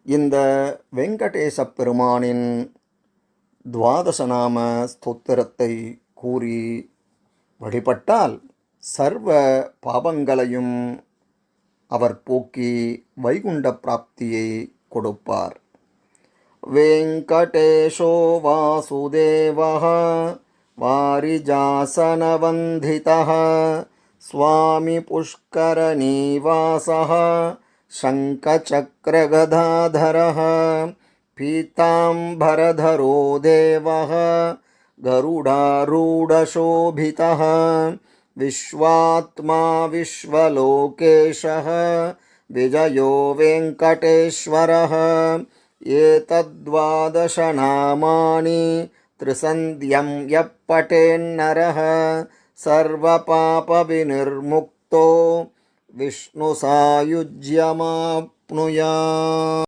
இந்த வெங்கடேச பெருமானின் துவாதசநாம ஸ்தோத்திரத்தை கூறி வழிபட்டால் சர்வ பாபங்களையும் அவர் போக்கி வைகுண்ட பிராப்தியை கொடுப்பார். வெங்கடேஷோ வாசுதேவः வாரிஜாசனவந்திதः ஸ்வாமி புஷ்கரநீவாசः शङ्खचक्रगदाधरः पीताम्बरधरो देवः गरुडारूढशोभितः विश्वात्मा विश्वलोकेशः विजयो वेङ्कटेश्वरः एतद्द्वादशनामानि त्रिसन्ध्यं यः पठेन्नरः सर्वपापविनिर्मुक्तो विष्णुसायुज्यमाप्नुयात्.